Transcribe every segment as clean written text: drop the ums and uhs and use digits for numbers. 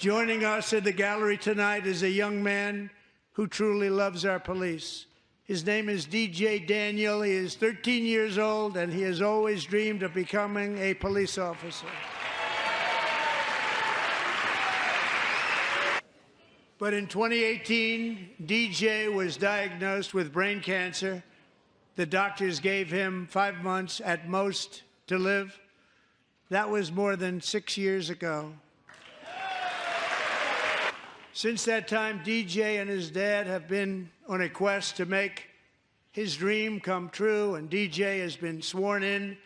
Joining us in the gallery tonight is a young man who truly loves our police. His name is DJ Daniel. He is 13 years old, and he has always dreamed of becoming a police officer. But in 2018, DJ was diagnosed with brain cancer. The doctors gave him 5 months at most to live. That was more than 6 years ago. Since that time, DJ and his dad have been on a quest to make his dream come true, and DJ has been sworn in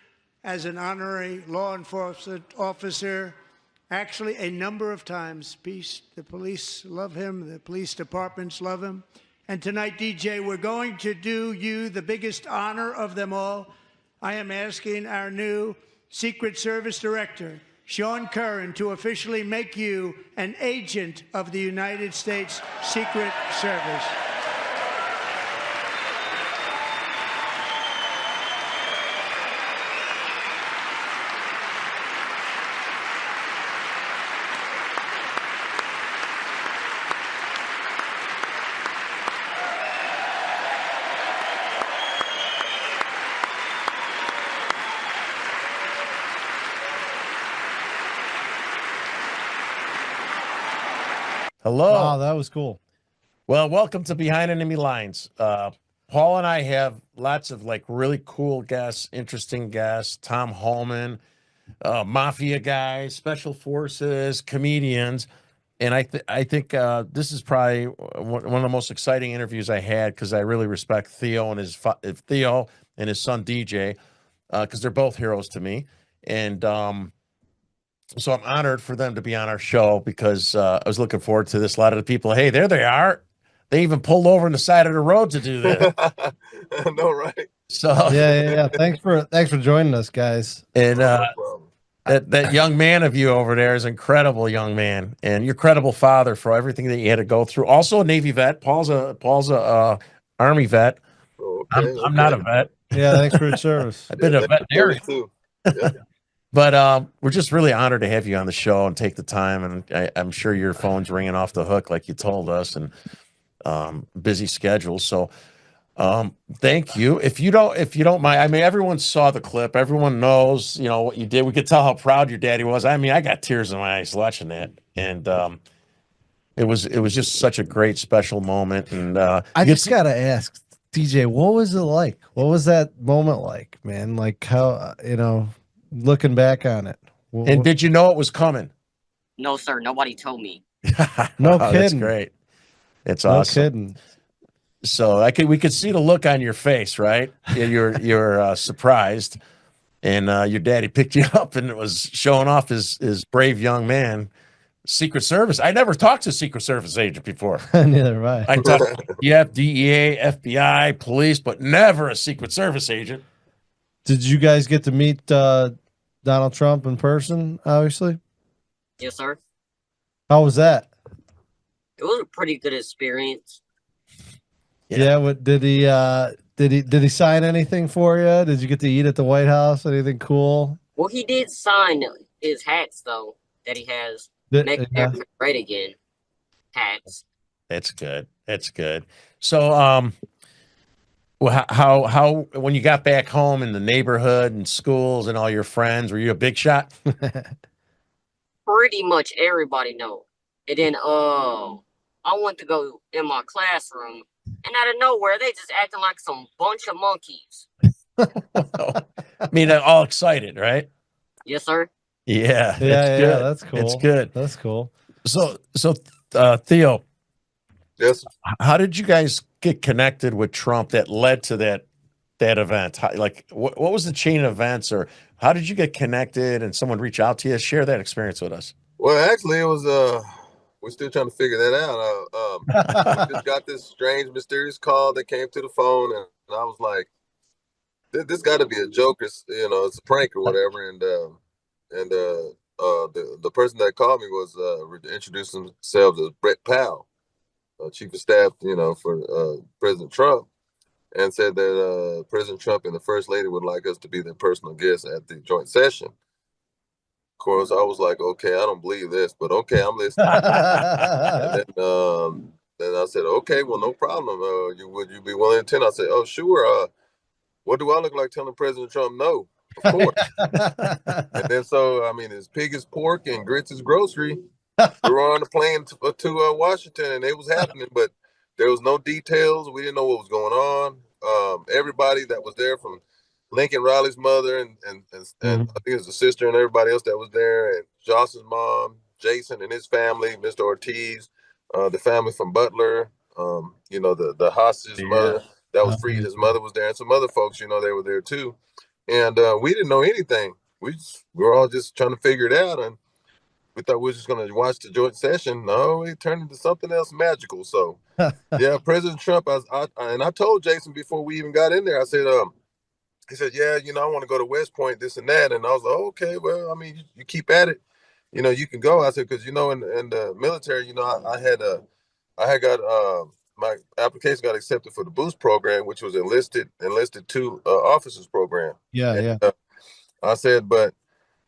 as an honorary law enforcement officer, actually a number of times. The police love him, the police departments love him. And tonight, DJ, we're going to do you the biggest honor of them all. I am asking our new Secret Service Director, Sean Curran, to officially make you an agent of the United States Secret Service. Hello. Wow, that was cool. Well, welcome to Behind Enemy Lines. Paul and I have lots of really cool guests, interesting guests. Tom Holman, mafia guys, special forces, comedians, and I think this is probably one of the most exciting interviews I had because I really respect Theo and his son DJ because they're both heroes to me, and so I'm honored for them to be on our show because I was looking forward to this. A lot of the people, hey, there they are. They even pulled over on the side of the road to do this. I know, right? So yeah. Thanks for joining us, guys. And No problem. that young man of you over there is an incredible young man, and you're credible father for everything that you had to go through. Also a Navy vet. Paul's a Army vet. Okay, I'm not a vet. Yeah, thanks for your service. I've been a veterinarian too. Yeah. But we're just really honored to have you on the show and take the time. And I'm sure your phone's ringing off the hook, like you told us, and busy schedule. So thank you. If you don't mind, I mean, everyone saw the clip. Everyone knows, what you did. We could tell how proud your daddy was. I mean, I got tears in my eyes watching that. And it was just such a great special moment. And I just got to ask, DJ, what was it like? What was that moment like, man? Like how, looking back on it. And did you know it was coming? No, sir. Nobody told me. No That's kidding. great. It's No awesome. kidding. So we could see the look on your face, right? You're surprised, and your daddy picked you up and was showing off his brave young man. Secret Service. I never talked to a Secret Service agent before. Neither have I. I talked to DEA, FBI, police, but never a Secret Service agent. Did you guys get to meet Donald Trump in person, obviously? Yes, sir. How was that? It was a pretty good experience. Yeah. What did he sign anything for you? Did you get to eat at the White House? Anything cool? Well, he did sign his hats, though, that he has. Make America great again. Hats. That's good. That's good. So, well, how when you got back home in the neighborhood and schools and all your friends, were you a big shot? Pretty much everybody know. And then I went to go in my classroom, and out of nowhere, they just acting like some bunch of monkeys. I mean, they're all excited, right? Yes, sir. Yeah, that's yeah, good. that's cool. It's good. That's cool. So Theo, Yes. how did you guys get connected with Trump that led to that event? What was the chain of events, or how did you get connected and someone reach out to you? Share that experience with us. Well, actually, it was we're still trying to figure that out. We just got this strange, mysterious call that came to the phone, and I was like, "This got to be a joke, or it's a prank or whatever." And the person that called me was introducing themselves as Brett Powell, chief of staff, for President Trump, and said that President Trump and the First Lady would like us to be their personal guests at the joint session. course, I was like, okay, I don't believe this, but okay, I'm listening. And then I said, okay, well, no problem. Would you be willing to attend? I said, oh, sure. What do I look like telling President Trump no? Of course. And then so, I mean, his pig is pork and grits is grocery. We were on the plane to Washington, and it was happening, but there was no details. We didn't know what was going on. Everybody that was there, from Lincoln Riley's mother and I think it was the sister and everybody else that was there, and Joss's mom, Jason and his family, Mr. Ortiz, the family from Butler, you know, the hostage's mother that was freed. His mother was there, and some other folks, you know, they were there too. And we didn't know anything. We were all just trying to figure it out, and we thought we were just going to watch the joint session. No, it turned into something else magical. So, yeah, President Trump. I told Jason before we even got in there. I said, he said, yeah, you know, I want to go to West Point, this and that. And I was like, oh, okay, well, I mean, you keep at it. You know, you can go. I said, because, you know, in the military, you know, I had got my application got accepted for the boost program, which was enlisted to officers program. Yeah. I said, but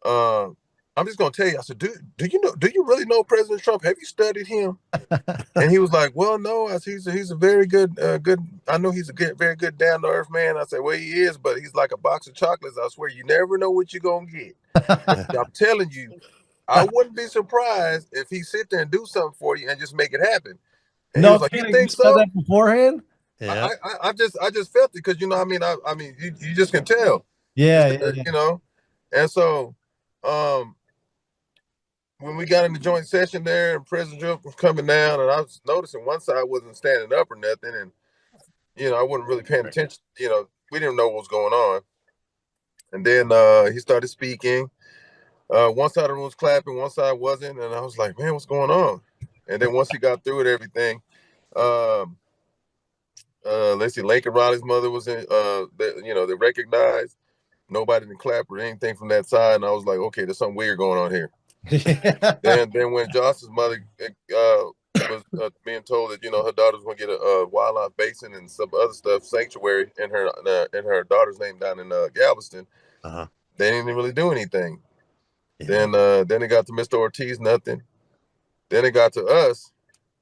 I'm just gonna tell you. I said, do you really know President Trump? Have you studied him? And he was like, well, no. I said, he's a very good. I know he's a very good down to earth man. I said, well, he is, but he's like a box of chocolates. I swear, you never know what you're gonna get. I'm telling you, I wouldn't be surprised if he sit there and do something for you and just make it happen. And no, he was like, you think so? That beforehand? Yeah. I just felt it, because, you know, I mean, you just can tell. Yeah. You know, and so when we got in the joint session there, and President Trump was coming down, and I was noticing one side wasn't standing up or nothing, and, you know, I wasn't really paying attention. You know, we didn't know what was going on. And then he started speaking. One side of the room was clapping, one side wasn't, and I was like, man, what's going on? And then once he got through with everything, let's see, Lincoln Riley's mother was in. You know, they recognized. Nobody didn't clap or anything from that side, and I was like, okay, there's something weird going on here. Then when Joss's mother was being told that, you know, her daughter's going to get a wildlife basin and some other stuff, sanctuary in her daughter's name down in Galveston, they didn't really do anything. Yeah. Then it got to Mr. Ortiz, nothing. Then it got to us,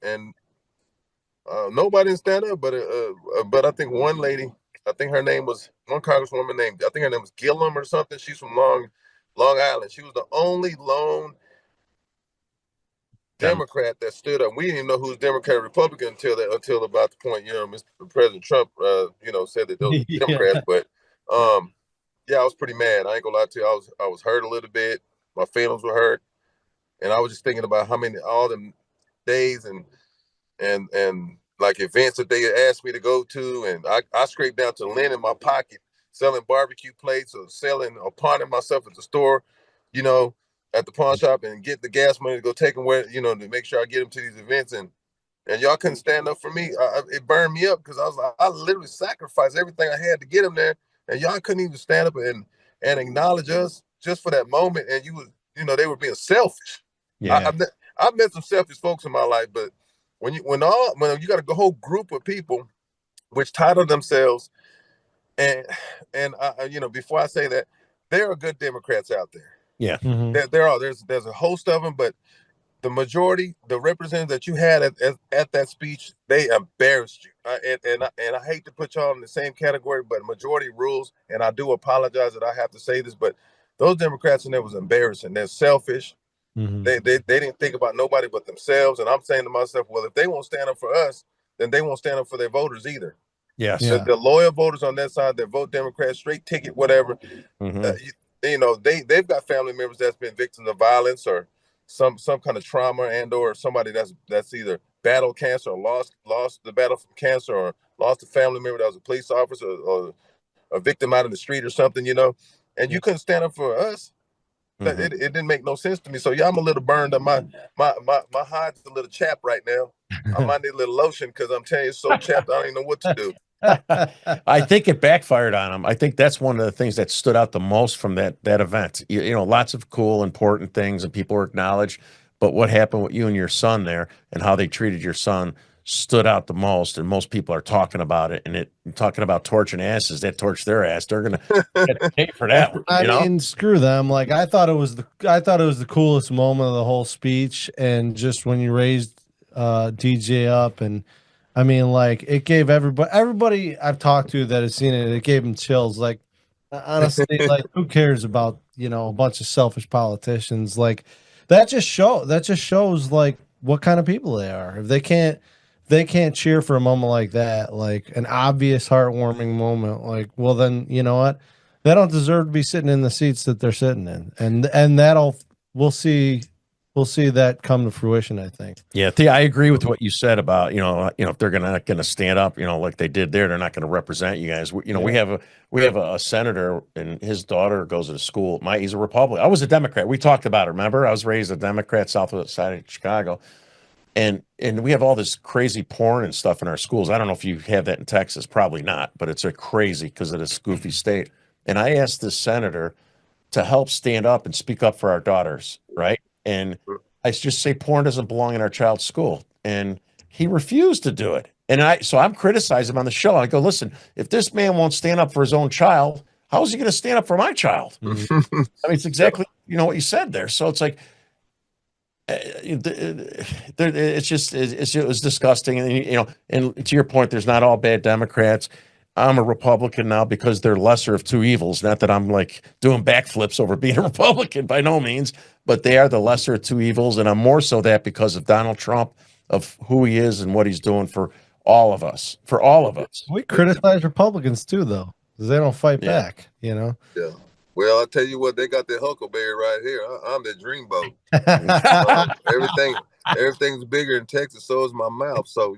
and nobody didn't stand up, but I think one lady, I think her name was one congresswoman named, I think her name was Gillum or something. She's from Long Island. She was the only lone Democrat that stood up. We didn't even know who was Democrat or Republican until about the point, you know, Mr. President Trump, you know, said that those were Democrats. But yeah, I was pretty mad. I ain't gonna lie to you. I was hurt a little bit. My feelings were hurt, and I was just thinking about all them days and like events that they had asked me to go to, and I scraped down to lint in my pocket, selling barbecue plates or selling or pawning myself at the store, you know, at the pawn shop, and get the gas money to go take them where, you know, to make sure I get them to these events, and y'all couldn't stand up for me. It burned me up, because I was like, I literally sacrificed everything I had to get them there, and y'all couldn't even stand up and acknowledge us just for that moment. And you know, they were being selfish. Yeah, I've met some selfish folks in my life, but when you got a whole group of people which title themselves, and you know, before I say that, there are good Democrats out there. Yeah, there are. There's a host of them, but the majority, the representatives that you had at that speech, they embarrassed you. And I hate to put y'all in the same category, but majority rules. And I do apologize that I have to say this, but those Democrats in there was embarrassing. They're selfish. They didn't think about nobody but themselves. And I'm saying to myself, well, if they won't stand up for us, then they won't stand up for their voters either. Yes, the loyal voters on that side that vote Democrat, straight ticket, whatever. You know, they've got family members that's been victims of violence or some kind of trauma, and or somebody that's either battled cancer or lost the battle from cancer, or lost a family member that was a police officer or a victim out in the street or something, you know, and you couldn't stand up for us. It didn't make no sense to me. So yeah, I'm a little burned up. My hide's a little chapped right now. I might need a little lotion, because I'm telling you, it's so chapped, I don't even know what to do. I think it backfired on him. I think that's one of the things that stood out the most from that event. You know, lots of cool, important things, and people were acknowledged. But what happened with you and your son there, and how they treated your son, stood out the most, and most people are talking about it, and talking about torching asses. That torch their ass. They're gonna get paid for that one, I you know? mean, screw them. Like I thought it was the coolest moment of the whole speech, and just when you raised DJ up, and I mean, like it gave everybody I've talked to that has seen it, it gave them chills. Like honestly, like who cares about a bunch of selfish politicians? Like that just shows like what kind of people they are. If they can't cheer for a moment like that, like an obvious heartwarming moment, like, well then you know what? They don't deserve to be sitting in the seats that they're sitting in. And we'll see that come to fruition, I think. Yeah, I agree with what you said about, if they're not going to stand up, like they did there, they're not going to represent you guys. We have a senator, and his daughter goes to school. He's a Republican. I was a Democrat. We talked about it. Remember, I was raised a Democrat, southwest side of Chicago, and we have all this crazy porn and stuff in our schools. I don't know if you have that in Texas, probably not, but it's a crazy because of this goofy state. And I asked this senator to help stand up and speak up for our daughters, right? And I just say porn doesn't belong in our child's school, and he refused to do it. And so I'm criticizing him on the show. I go, listen, if this man won't stand up for his own child, how is he going to stand up for my child? I mean, it's exactly what you said there. So it's like it was disgusting, and and to your point, there's not all bad Democrats. I'm a Republican now because they're lesser of two evils. Not that I'm like doing backflips over being a Republican, by no means, but they are the lesser of two evils. And I'm more so that because of Donald Trump, of who he is and what he's doing for all of us, We criticize Republicans too, though, because they don't fight back, Yeah. Well, I'll tell you what, they got their huckleberry right here. I'm the dreamboat. Everything's bigger in Texas, so is my mouth. So,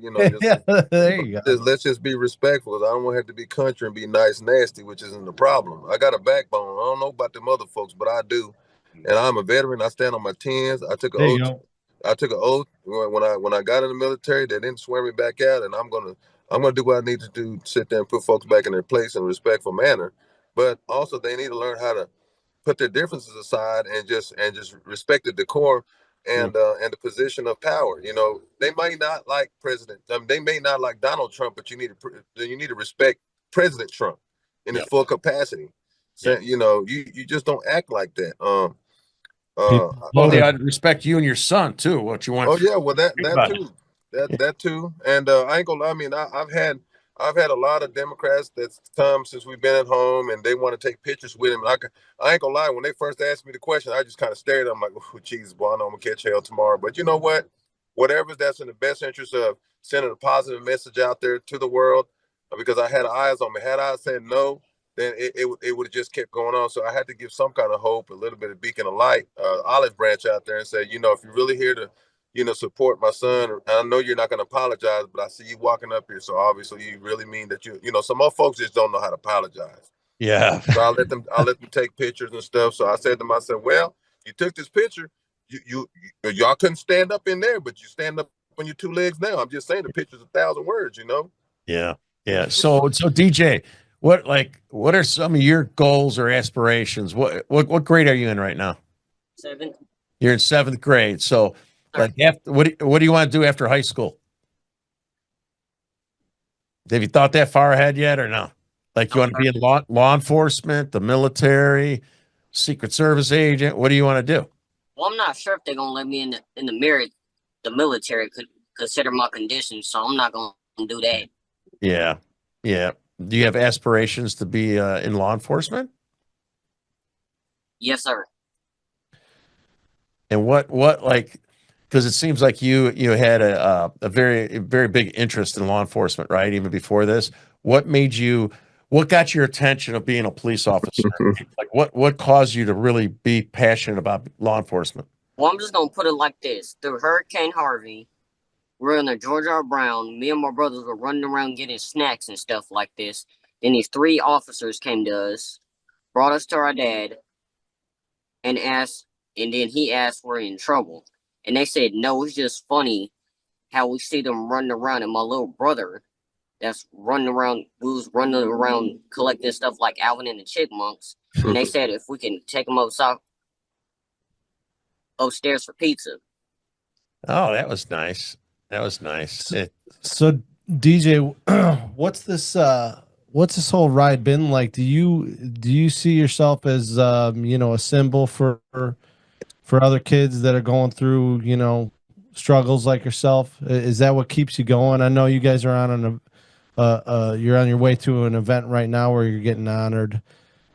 there you go. Let's just be respectful. I don't want to have to be country and be nice, nasty, which isn't the problem. I got a backbone. I don't know about them other folks, but I do. And I'm a veteran. I stand on my 10s. I took an oath. I took an oath when I got in the military. They didn't swear me back out, and I'm gonna do what I need to do, sit there and put folks back in their place in a respectful manner. But also, they need to learn how to put their differences aside and just respect the decorum and the position of power. They might not like President. They may not like Donald Trump, but you need to respect President Trump in his full capacity. So, you just don't act like that. They ought to respect you and your son too. What you want? Oh yeah, well that too, that too. And I ain't gonna lie. I mean, I've had a lot of Democrats that's come since we've been at home, and they want to take pictures with him. And I ain't gonna lie. When they first asked me the question, I just kind of stared at them like, "Oh, Jesus, boy, I know I'm gonna catch hell tomorrow." But you know what? Whatever that's in the best interest of sending a positive message out there to the world, because I had eyes on me. Had I said no, then it would have just kept going on. So I had to give some kind of hope, a little bit of beacon of light, olive branch out there, and say, if you're really here to support my son. I know you're not going to apologize, but I see you walking up here. So obviously you really mean that some more folks just don't know how to apologize. Yeah. So I'll let them take pictures and stuff. So I said to myself, well, you took this picture. Y'all couldn't stand up in there, but you stand up on your two legs now. I'm just saying the picture's 1,000 words, Yeah. Yeah. So DJ, what are some of your goals or aspirations? What grade are you in right now? 7th. You're in 7th grade. So what do you want to do after high school? Have you thought that far ahead yet, or no? Like you want to be in law enforcement, the military, Secret Service agent? What do you want to do? Well, I'm not sure if they're gonna let me in the military could consider my condition, so I'm not gonna do that. Yeah. Do you have aspirations to be in law enforcement? Yes, sir. And what because it seems like you had a very, very big interest in law enforcement, right? Even before this, what got your attention of being a police officer? Like what caused you to really be passionate about law enforcement? Well, I'm just gonna put it like this: through Hurricane Harvey, we're in the George R. Brown. Me and my brothers were running around getting snacks and stuff like this. Then these 3 officers came to us, brought us to our dad, and then he asked we're in trouble. And they said, no, it's just funny how we see them running around. And my little brother that's running around, we was running around collecting stuff like Alvin and the Chipmunks. And they said if we can take them upstairs for pizza. Oh, that was nice. That was nice. So DJ, what's this whole ride been like? Do you see yourself as a symbol for other kids that are going through, struggles like yourself? Is that what keeps you going? I know you guys are you're on your way to an event right now where you're getting honored.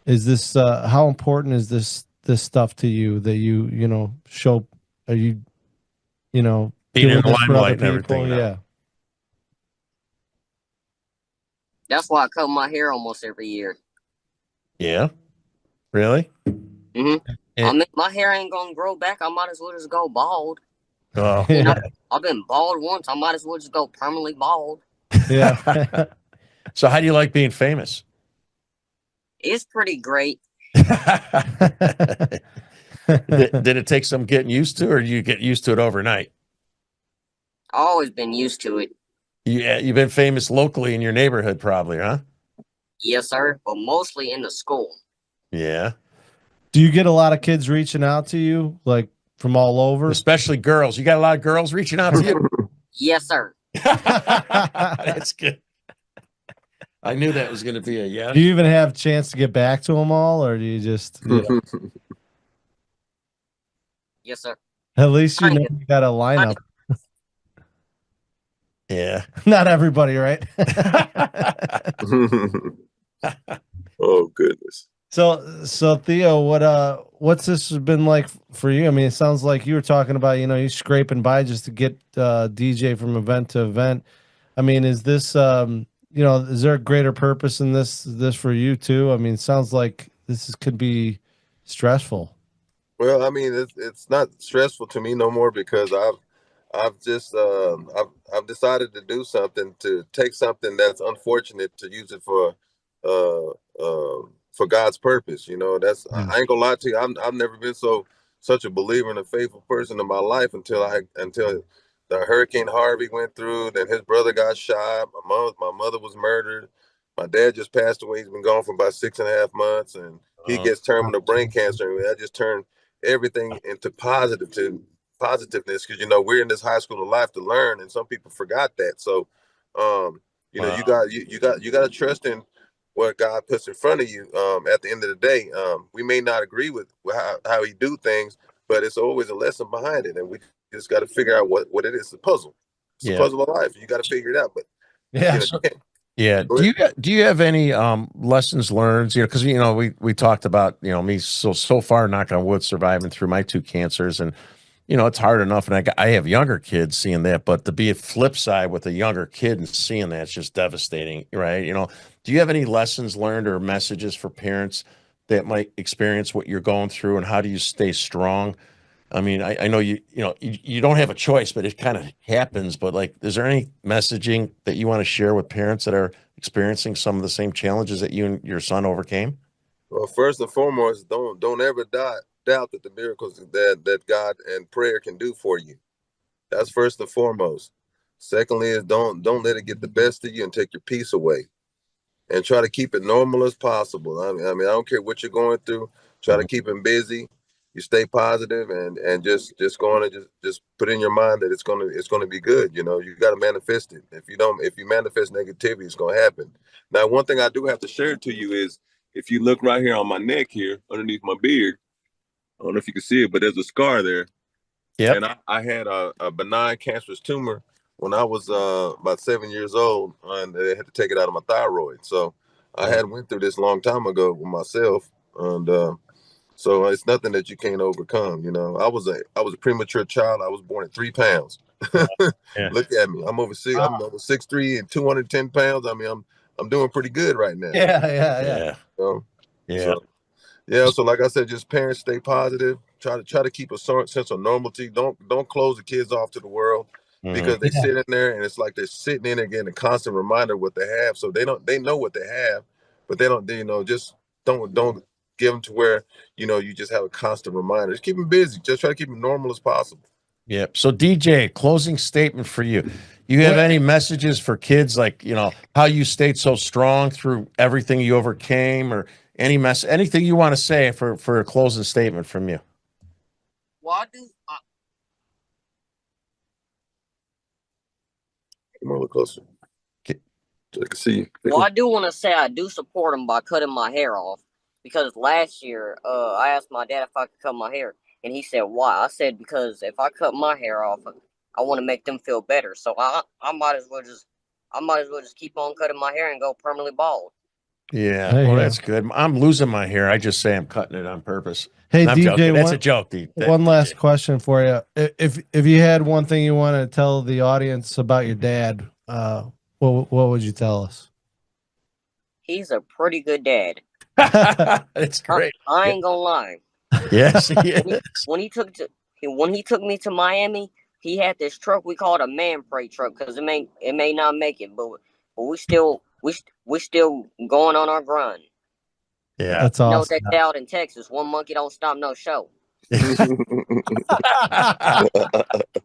Is this how important is this stuff to you that show? Are you Being in doing the this for other limelight and everything people? now. Yeah. That's why I cut my hair almost every year. Yeah. Really? Mm-hmm. I mean, my hair ain't gonna grow back. I might as well just go bald. Oh. You know, I've been bald once. I might as well just go permanently bald. Yeah. So how do you like being famous? It's pretty great. Did it take some getting used to, or do you get used to it overnight? I've always been used to it. Yeah, you've been famous locally in your neighborhood, probably, huh? Yes, sir. But mostly in the school. Yeah. Do you get a lot of kids reaching out to you, like from all over? Especially girls. You got a lot of girls reaching out to you? Yes, sir. That's good. I knew that was going to be a yes. Do you even have a chance to get back to them all, or do you just, Yes, sir. at least you got a lineup? Yeah. Not everybody, right? Oh goodness. So Theo, what's this been like for you? I mean, it sounds like you were talking about, you scraping by just to get DJ from event to event. I mean, is this is there a greater purpose in this for you too? I mean, it sounds like could be stressful. Well, I mean, it's not stressful to me no more because I've just I've decided to do something, to take something that's unfortunate, to use it for God's purpose. I ain't gonna lie to you. I've never been such a believer and a faithful person in my life until the Hurricane Harvey went through. Then his brother got shot. My mother was murdered. My dad just passed away. He's been gone for about 6.5 months, and he gets terminal brain cancer. And that just turned everything into positiveness, because we're in this high school of life to learn, and some people forgot that. So you got to trust in what God puts in front of you. At the end of the day, we may not agree with how he do things, but it's always a lesson behind it, and we just got to figure out what it is. It's a puzzle. It's a puzzle of life. You got to figure it out. But yeah. Do you have any lessons learned? Because we talked about me so far, knock on wood, surviving through my 2 cancers, and it's hard enough, and I have younger kids seeing that, but to be a flip side with a younger kid and seeing that, it's just devastating, right? Do you have any lessons learned or messages for parents that might experience what you're going through, and how do you stay strong? I mean, I know you don't have a choice, but it kind of happens. But is there any messaging that you want to share with parents that are experiencing some of the same challenges that you and your son overcame? Well, first and foremost, don't ever doubt that the miracles that God and prayer can do for you. That's first and foremost. Secondly, is don't let it get the best of you and take your peace away. And try to keep it normal as possible. I mean, I don't care what you're going through. Try to keep them busy. You stay positive, and just going to just put in your mind that it's gonna be good. You got to manifest it. If you manifest negativity, it's gonna happen. Now, one thing I do have to share to you is, if you look right here on my neck here, underneath my beard, I don't know if you can see it, but there's a scar there. Yeah. And I had a benign cancerous tumor when I was about 7 years old, and they had to take it out of my thyroid. So I had went through this long time ago with myself, and so it's nothing that you can't overcome. I was a premature child. I was born at 3 pounds. Yeah. Look at me. I'm over 6'3" and 210 pounds. I mean, I'm doing pretty good right now. Yeah. So like I said, just parents stay positive. Try to keep a sense of normalcy. Don't close the kids off to the world, because they sit in there, and it's like they're sitting in there getting a constant reminder of what they have. So they know what they have, but just don't give them to where you just have a constant reminder. Just keep them busy. Just try to keep them normal as possible. Yep. So DJ, closing statement for you. You have any messages for kids, how you stayed so strong through everything you overcame, or anything you want to say for a closing statement from you? Well, Come on a little closer. Okay. So I can see you. Well, I do want to say I do support him by cutting my hair off, because last year I asked my dad if I could cut my hair, and he said why. I said because if I cut my hair off, I want to make them feel better. So I might as well just keep on cutting my hair and go permanently bald. Yeah, There you well, go. that's good. I'm losing my hair. I just say I'm cutting it on purpose. Hey, I'm DJ, joking. That's a joke. One last question for you. If you had one thing you want to tell the audience about your dad, what would you tell us? He's a pretty good dad. That's great. I ain't gonna lie. Yes, he is. When he took me to Miami, he had this truck we called a man freight truck, because it may not make it, but we still going on our grind. Yeah, That's You know what awesome. they say out in Texas? One monkey don't stop no show.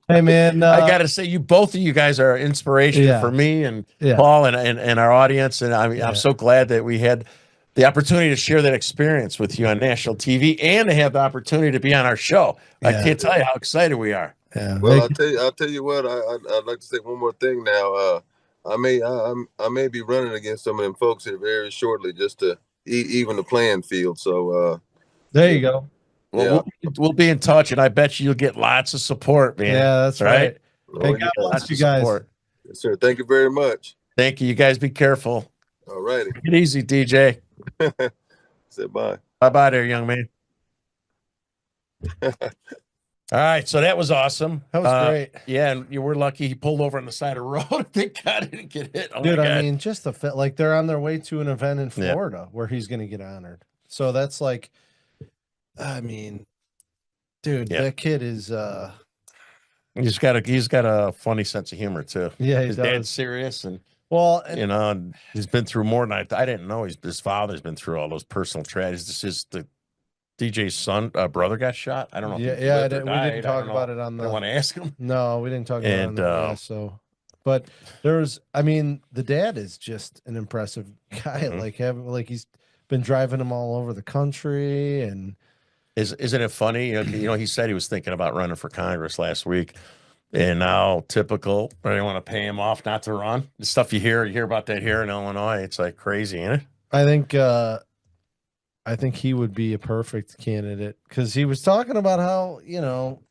Hey, man, I gotta say, both of you guys are inspiration Yeah. for me and Yeah. Paul and our audience. And I mean, Yeah. I'm so glad that we had the opportunity to share that experience with you on national TV and to have the opportunity to be on our show. I Yeah. can't tell you how excited we are. Yeah. Well, I'll tell you what. I'd like to say one more thing now. I may be running against some of them folks here very shortly, just to even the playing field. So there you go. Well, we'll be in touch, and I bet you'll get lots of support, man. Yeah, that's right. Hey, God bless Lots you of guys. support. Yes, sir. Thank you very much. Thank you. You guys be careful. All righty. Take it easy, DJ. Say bye. Bye-bye there, young man. All right, so that was awesome. That was great. Yeah, and you were lucky he pulled over on the side of the road. Thank God he didn't get hit. Oh, Dude, my God. I mean, just the fit, like they're on their way to an event in Florida where he's going to get honored. So that's like, I mean, dude, that kid is he's got a funny sense of humor too. Yeah, he his does. dad's serious, and well, you know, and he's been through more than I didn't know. His father's been through all those personal tragedies. This is the DJ's son, brother got shot. I don't know. If he lived or we died. didn't talk about it on the. I want to ask him. No, we didn't talk about it on the. So, but I mean, the dad is just an impressive guy. Like he's been driving him all over the country, and isn't it funny? You know, he said he was thinking about running for Congress last week, and now typical, they want to pay him off not to run. The stuff you hear about that here in Illinois, it's like crazy, isn't it? I think he would be a perfect candidate, because he was talking about how, you know,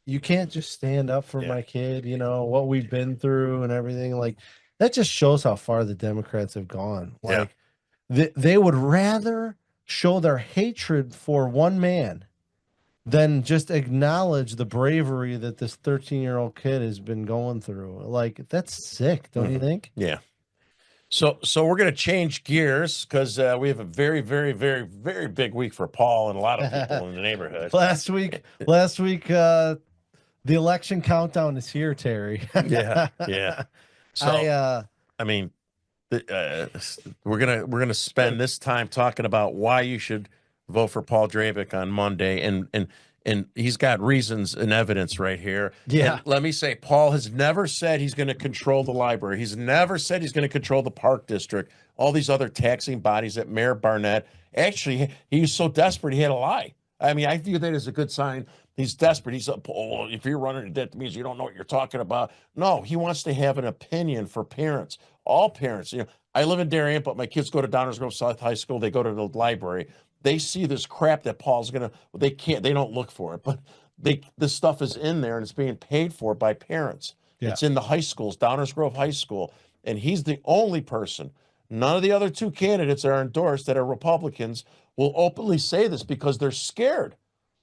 you can't just stand up for my kid, you know, what we've been through and everything. Like, that just shows how far the Democrats have gone. Like, they would rather show their hatred for one man than just acknowledge the bravery that this 13-year-old kid has been going through. Like, that's sick, don't you think? Yeah. So we're going to change gears, because we have a very, very, very, very big week for Paul and a lot of people in the neighborhood. Last week, the election countdown is here, Terry. Yeah. So I mean, we're gonna spend this time talking about why you should vote for Paul Drabik on Monday, and he's got reasons and evidence right here. Yeah. And let me say, Paul has never said he's going to control the library. He's never said he's going to control the park district, all these other taxing bodies that Mayor Barnett. Actually, he was so desperate he had to lie. I mean, I view that as a good sign. He's desperate. He's if you're running to debt, that means you don't know what you're talking about. No, he wants to have an opinion for parents, all parents. You know, I live in Darien, but my kids go to Downers Grove South High School. They go to the library. They see this crap that Paul's they don't look for it, but this stuff is in there and it's being paid for by parents. Yeah. It's in the high schools, Downers Grove High School. And he's the only person, none of the other two candidates that are endorsed that are Republicans will openly say this, because they're scared.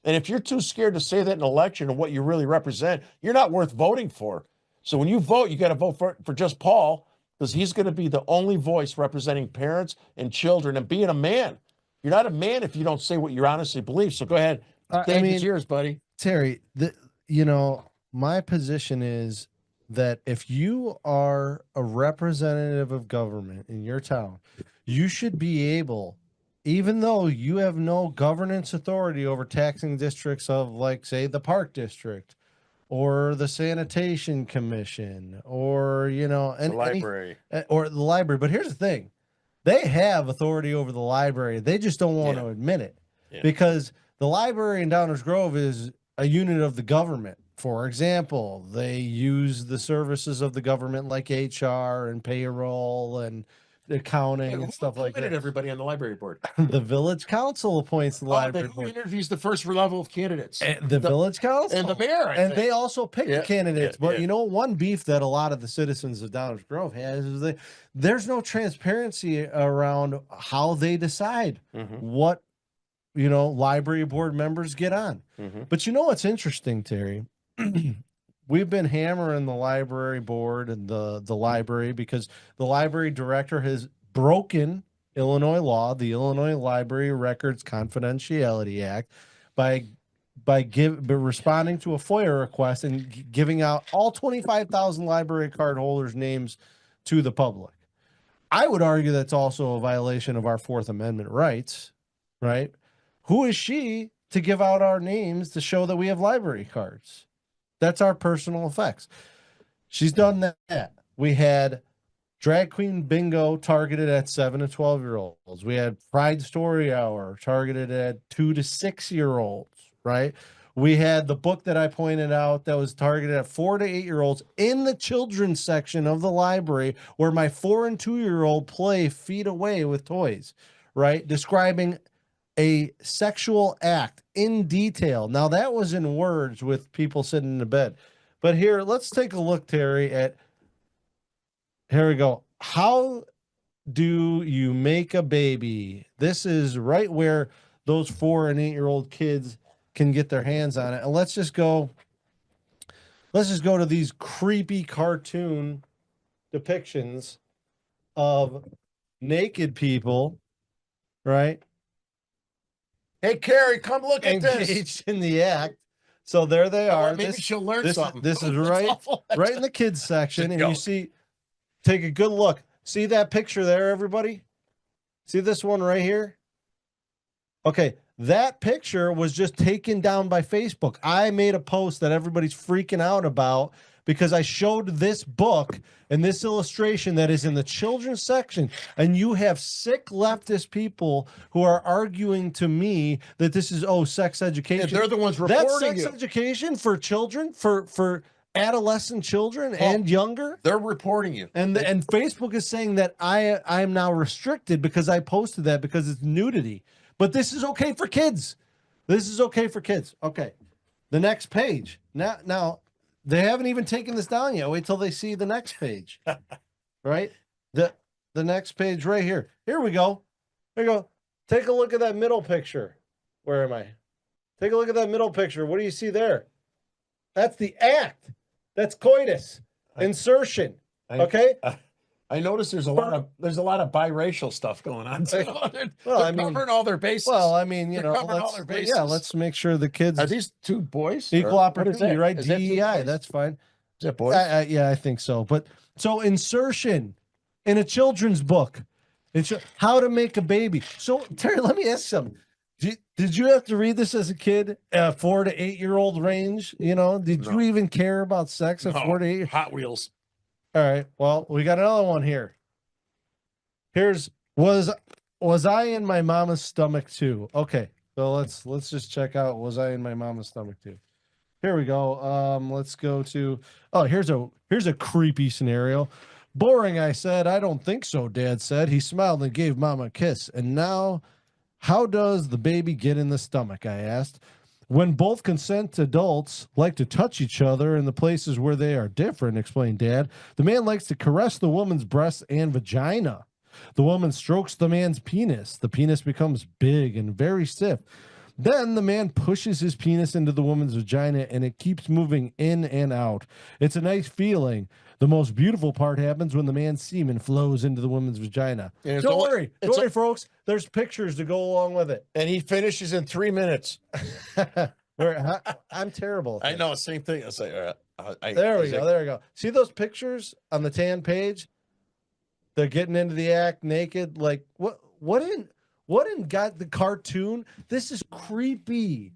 And if you're too scared to say that in an election and what you really represent, you're not worth voting for. So when you vote, you got to vote for just Paul, because he's going to be the only voice representing parents and children and being a man. You're not a man if you don't say what you honestly believe. So go ahead. It's yours, buddy. Terry, my position is that if you are a representative of government in your town, you should be able, even though you have no governance authority over taxing districts of, like, say, the park district or the sanitation commission or, you know, and the library. Or the library. But here's the thing. They have authority over the library. They just don't want to admit it, because the library in Downers Grove is a unit of the government. For example, they use the services of the government like HR and payroll and accounting and stuff like that. Everybody on the library board. The village council appoints the library Who board. interviews the first level of candidates? And the village council and the mayor, I and think. they also pick the candidates. But yeah. you know, one beef that a lot of the citizens of Downers Grove has is there's no transparency around how they decide what library board members get on. But you know what's interesting, Terry? We've been hammering the library board and the library because the library director has broken Illinois law, the Illinois Library Records Confidentiality Act, by responding to a FOIA request and giving out all 25,000 library card holders' names to the public. I would argue that's also a violation of our Fourth Amendment rights, right? Who is she to give out our names to show that we have library cards? That's our personal effects. She's done that. We had drag queen bingo targeted at 7 to 12-year-olds. We had Pride Story Hour targeted at 2 to 6-year-olds, right? We had the book that I pointed out that was targeted at 4 to 8-year-olds in the children's section of the library where my 4 and 2-year-old play feet away with toys, right? Describing a sexual act in detail. Now that was in words with people sitting in the bed. But here, let's take a look, Terry, here we go. How do you make a baby? This is right where those 4 and 8-year-old kids can get their hands on it. And let's just go to these creepy cartoon depictions of naked people, right? Hey, Carrie, come look at this. Engaged in the act. So there they are. Maybe she'll learn something. This is right in the kids section. And you see, take a good look. See that picture there, everybody? See this one right here? Okay, that picture was just taken down by Facebook. I made a post that everybody's freaking out about because I showed this book and this illustration that is in the children's section. And you have sick leftist people who are arguing to me that this is, sex education. Yeah, they're the ones reporting That's sex education for children, for adolescent children and younger. They're reporting you. And Facebook is saying that I'm now restricted because I posted that because it's nudity. But this is okay for kids. This is okay for kids. Okay. The next page. Now they haven't even taken this down yet. Wait till they see the next page. Right? The next page right here. Here we go. There you go. Take a look at that middle picture. Where am I? Take a look at that middle picture. What do you see there? That's the act. That's coitus. Insertion. Okay? I noticed there's a lot of biracial stuff going on. They're covering all their bases. Well, I mean, let's make sure the kids are these two boys. Equal opportunity, right? DEI, that's fine. Is that boys? Yeah, I think so. But so insertion in a children's book. It's how to make a baby. So Terry, let me ask something. Did you have to read this as a kid, 4 to 8-year-old range? Did you even care about sex at 4 to 8? Hot Wheels. All right. Well, we got another one here. Was I in my mama's stomach too? Okay. So let's just check out, was I in my mama's stomach too? Here we go. Let's go to, here's a creepy scenario. Boring, I said. I don't think so, Dad said. He smiled and gave Mama a kiss. And now, how does the baby get in the stomach? I asked. When both consent adults like to touch each other in the places where they are different, explained Dad. The man likes to caress the woman's breasts and vagina. The woman strokes the man's penis. The penis becomes big and very stiff. Then the man pushes his penis into the woman's vagina and it keeps moving in and out. It's a nice feeling. The most beautiful part happens when the man's semen flows into the woman's vagina. Don't worry, folks. There's pictures to go along with it. And he finishes in 3 minutes. I'm terrible. I know, same thing. I say, there we go. See those pictures on the tan page? They're getting into the act naked. Like what in got the cartoon? This is creepy.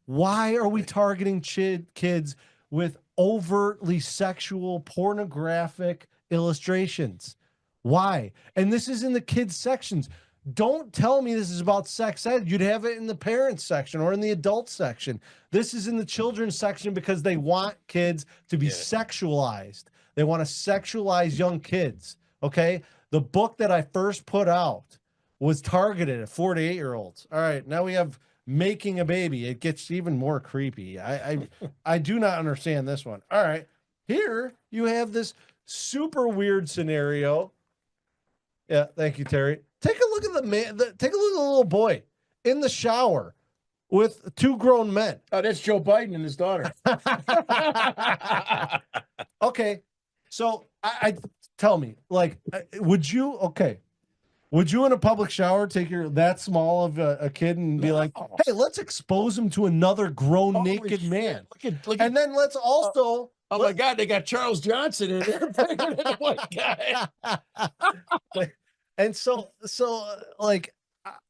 Why are we targeting kids with overtly sexual pornographic illustrations? Why? And this is in the kids sections. don't tell me this is about sex ed. You'd have it in the parents section or in the adult section. This is in the children's section because they want kids to be sexualized. They want to sexualize young kids. Okay. The book that I first put out was targeted at 4 to 8-year-olds. All right. Now we have Making a Baby. It gets even more creepy. I do not understand this one. All right. Here you have this super weird scenario. Yeah, thank you, Terry. Take a look at the man. Take a look at the little boy in the shower with 2 grown men. Oh, that's Joe Biden and his daughter. Okay, so I tell me, like, would you in a public shower take your that small of a kid and be like, hey, let's expose him to another grown naked man, Look at, and then let's also. oh my God, they got Charles Johnson in there, bigger than the white guy. And so like,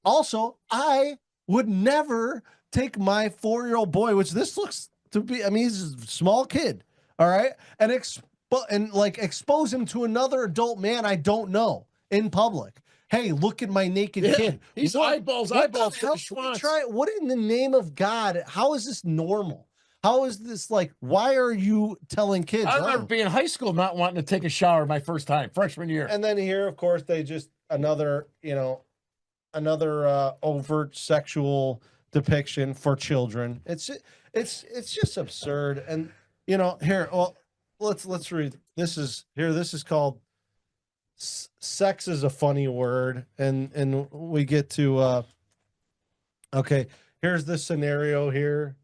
also, I would never take my 4-year-old boy, which this looks to be, I mean, he's a small kid, all right, and expose him to another adult man I don't know in public. Hey, look at my naked kid. He's eyeballs to the schwanz. What in the name of God? How is this normal? How is this like? Why are you telling kids? I remember being in high school not wanting to take a shower my first time, freshman year. And then here, of course, they just another overt sexual depiction for children. It's just absurd. And here, well, let's read. This is called Sex is a Funny Word, and we get to okay. Here's the scenario here.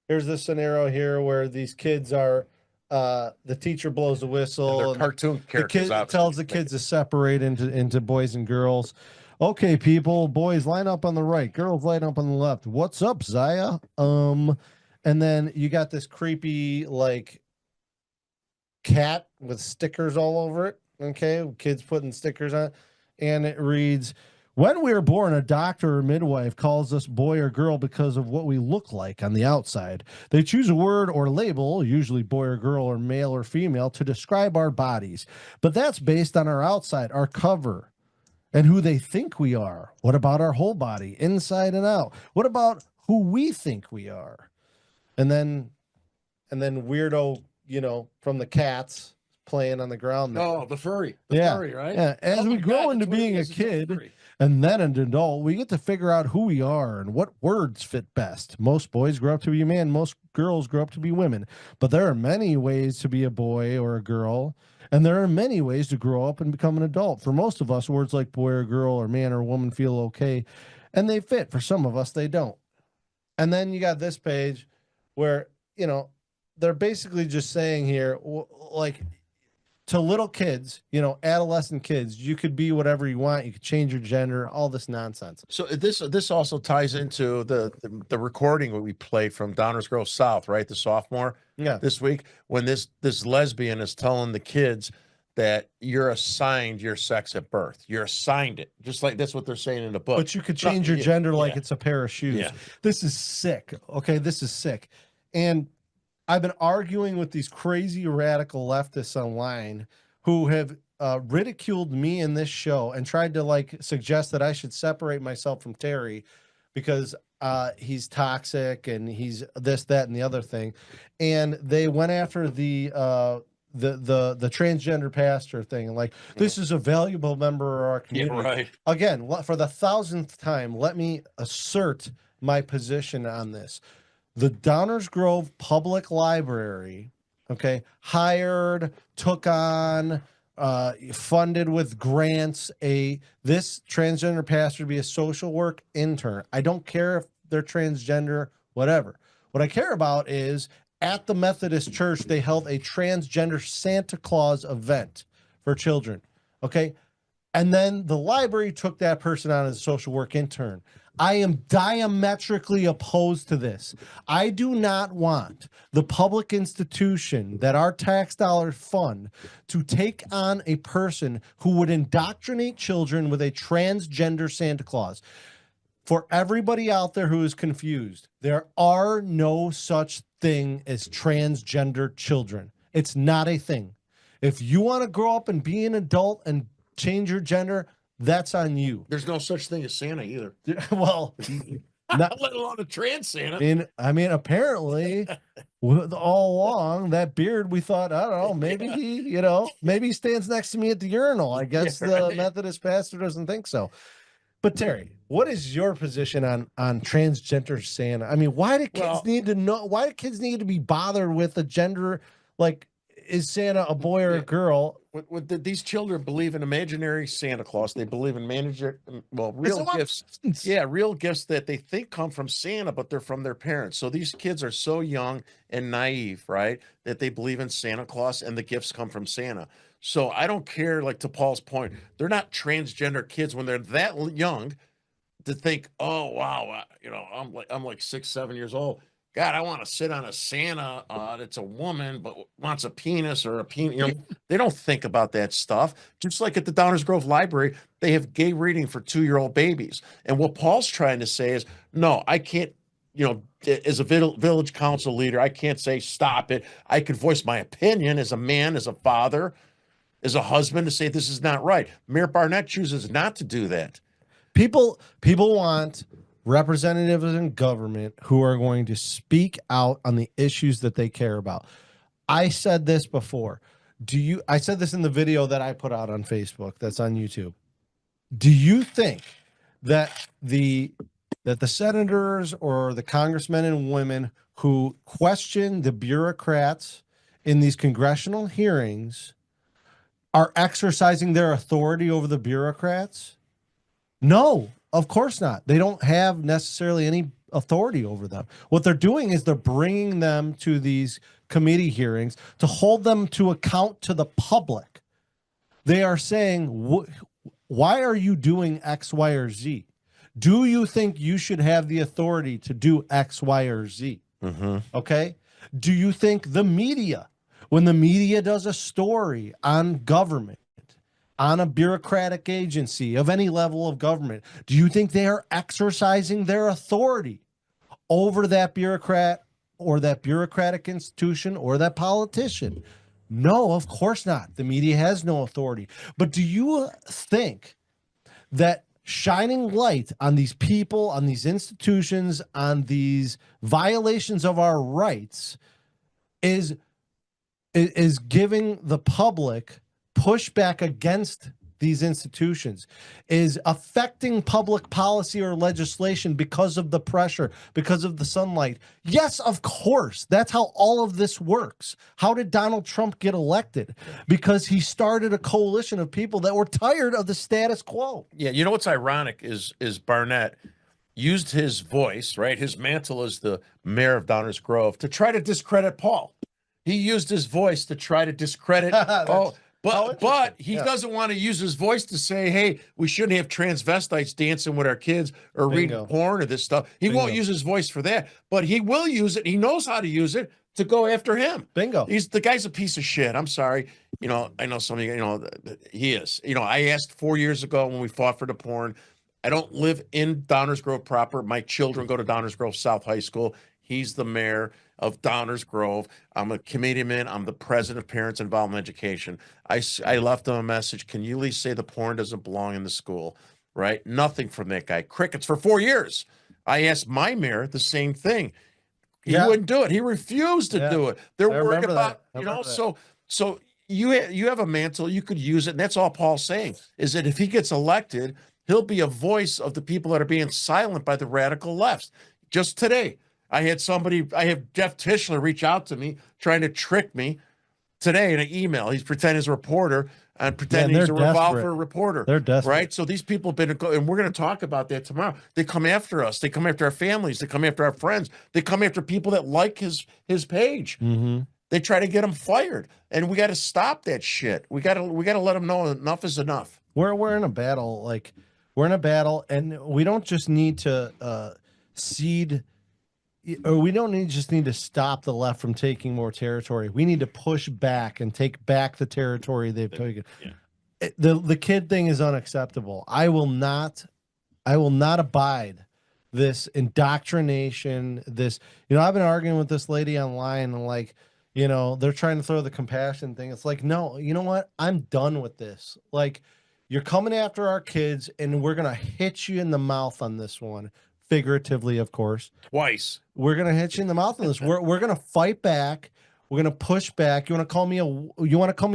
Here's the scenario here where these kids are, the teacher blows the whistle. And cartoon characters. The kid tells the kids to separate into boys and girls. Okay, people, boys line up on the right, girls line up on the left. What's up, Zaya? And then you got this creepy like cat with stickers all over it. Okay, kids putting stickers on it, and it reads, when we are born, a doctor or midwife calls us boy or girl because of what we look like on the outside. They choose a word or label, usually boy or girl or male or female, to describe our bodies. But that's based on our outside, our cover, and who they think we are. What about our whole body, inside and out? What about who we think we are? And then weirdo, from the cats playing on the ground there. Oh, the furry. Furry, right? Yeah. As we grow into being a kid and then an adult, we get to figure out who we are and what words fit best. Most boys grow up to be a man. Most girls grow up to be women. But there are many ways to be a boy or a girl, and there are many ways to grow up and become an adult. For most of us, words like boy or girl or man or woman feel okay, and they fit. For some of us, they don't. And then you got this page where, they're basically just saying here, like, to little kids, adolescent kids, you could be whatever you want. You could change your gender, all this nonsense. So this also ties into the recording that we played from Downers Grove South, right? The sophomore this week, when this lesbian is telling the kids that you're assigned your sex at birth. You're assigned it. Just like that's what they're saying in the book. But you could change your gender like it's a pair of shoes. Yeah. This is sick. Okay, this is sick. And I've been arguing with these crazy radical leftists online who have ridiculed me in this show and tried to suggest that I should separate myself from Terry because he's toxic and he's this, that, and the other thing. And they went after the transgender pastor thing and this is a valuable member of our community. Yeah, right. Again, for the 1,000th time, let me assert my position on this. The Downers Grove Public Library, took on, funded with grants this transgender pastor to be a social work intern. I don't care if they're transgender, whatever. What I care about is at the Methodist Church, they held a transgender Santa Claus event for children. Okay. And then the library took that person on as a social work intern. I am diametrically opposed to this. I do not want the public institution that our tax dollars fund to take on a person who would indoctrinate children with a transgender Santa Claus. For everybody out there who is confused, there are no such thing as transgender children. It's not a thing. If you want to grow up and be an adult and change your gender, that's on you. There's no such thing as Santa either. Well, not, Let alone a trans Santa. I mean, apparently, all along that beard, we thought, I don't know, maybe he, maybe he stands next to me at the urinal. I guess the Methodist pastor doesn't think so. But Terry, what is your position on transgender Santa? I mean, why do kids need to know? Why do kids need to be bothered with a gender? Like, is Santa a boy or a girl? These children believe in imaginary Santa Claus. They believe in real gifts. Yeah, real gifts that they think come from Santa, but they're from their parents. So these kids are so young and naive, right, that they believe in Santa Claus and the gifts come from Santa. So I don't care, like to Paul's point, they're not transgender kids when they're that young to think, oh, wow, I'm like 6, 7 years old. God, I want to sit on a Santa that's a woman but wants a penis or a penis. They don't think about that stuff. Just like at the Downers Grove Library, they have gay reading for 2-year-old babies. And what Paul's trying to say is, no, I can't, as a village council leader, I can't say stop it. I can voice my opinion as a man, as a father, as a husband to say this is not right. Mayor Barnett chooses not to do that. People want representatives in government who are going to speak out on the issues that they care about. I said this before. I said this in the video that I put out on Facebook that's on YouTube. Do you think that the senators or the congressmen and women who question the bureaucrats in these congressional hearings are exercising their authority over the bureaucrats? No, of course not. They don't have necessarily any authority over them. What they're doing is they're bringing them to these committee hearings to hold them to account to the public. They are saying, why are you doing X, Y, or Z? Do you think you should have the authority to do X, Y, or Z? Mm-hmm. Okay. Do you think the media, when the media does a story on government, on a bureaucratic agency of any level of government, do you think they are exercising their authority over that bureaucrat or that bureaucratic institution or that politician? No, of course not. The media has no authority. But do you think that shining light on these people, on these institutions, on these violations of our rights is giving the public pushback against these institutions, is affecting public policy or legislation because of the pressure, because of the sunlight? Yes, of course. That's how all of this works. How did Donald Trump get elected? Because he started a coalition of people that were tired of the status quo. Yeah, you know what's ironic is Barnett used his voice, right, his mantle as the mayor of Downers Grove, to try to discredit Paul. He used his voice to try to discredit Paul. But he doesn't want to use his voice to say, hey, we shouldn't have transvestites dancing with our kids or reading porn or this stuff. He won't use his voice for that, but he will use it. He knows how to use it to go after him. Bingo. The guy's a piece of shit. I'm sorry. I know some of you, he is. I asked 4 years ago when we fought for the porn. I don't live in Downers Grove proper. My children go to Downers Grove South High School. He's the mayor of Downers Grove. I'm a committeeman. I'm the president of Parents Involved in Education. I left him a message. Can you at least say the porn doesn't belong in the school? Right? Nothing from that guy. Crickets for 4 years. I asked my mayor the same thing. He wouldn't do it. He refused to do it. They're worried about, so you have a mantle. You could use it. And that's all Paul's saying, is that if he gets elected, he'll be a voice of the people that are being silent by the radical left. Just today, I have Jeff Tischler reach out to me trying to trick me today in an email. He's pretending he's a reporter and pretending he's a revolver reporter. They're desperate. Right? So these people have been, and we're going to talk about that tomorrow. They come after us. They come after our families. They come after our friends. They come after people that like his page. Mm-hmm. They try to get him fired. And we got to stop that shit. We got to let them know enough is enough. We're in a battle. We're in a battle, and we don't just need to cede, or we don't just need to stop the left from taking more territory. We need to push back and take back the territory they've taken. Yeah. The kid thing is unacceptable. I will not abide this indoctrination. This, I've been arguing with this lady online, and they're trying to throw the compassion thing. It's like, no, you know what? I'm done with this. You're coming after our kids, and we're gonna hit you in the mouth on this one, figuratively, of course. Twice. We're gonna hit you in the mouth on this. We're gonna fight back. We're gonna push back. You want to call me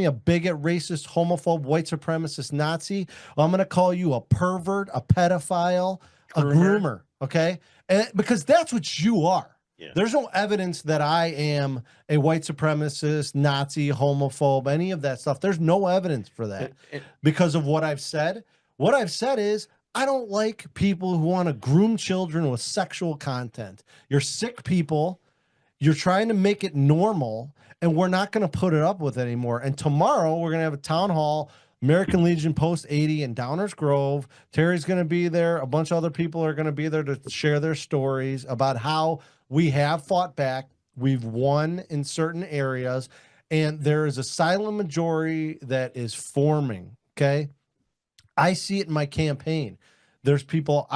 a bigot, racist, homophobe, white supremacist, Nazi? Well, I'm gonna call you a pervert, a pedophile, a groomer. Okay, and because that's what you are. Yeah. There's no evidence that I am a white supremacist, Nazi, homophobe, any of that stuff. There's no evidence for that because of what I've said. What I've said is I don't like people who want to groom children with sexual content. You're sick people. You're trying to make it normal, and we're not going to put it up with it anymore. And tomorrow we're going to have a town hall, American Legion Post 80 in Downers Grove. Terry's going to be there. A bunch of other people are going to be there to share their stories about how we have fought back. We've won in certain areas, and there is a silent majority that is forming. Okay. I see it in my campaign. There's people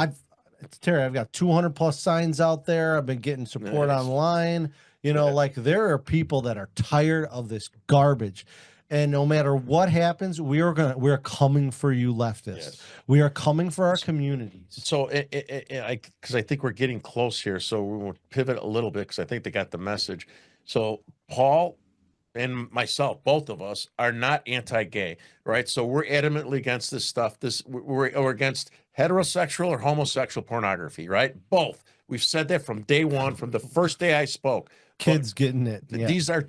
Terry, I've got 200 plus signs out there. I've been getting support online. You know, like there are people that are tired of this garbage. And no matter what happens, we're coming for you, leftists. Yes. We are coming for our communities. So, because I think we're getting close here, so we'll pivot a little bit because I think they got the message. So, Paul and myself, both of us, are not anti-gay, right? So we're adamantly against this stuff. We're against heterosexual or homosexual pornography, right? Both. We've said that from day one, from the first day I spoke. Kids getting it. Yeah. These are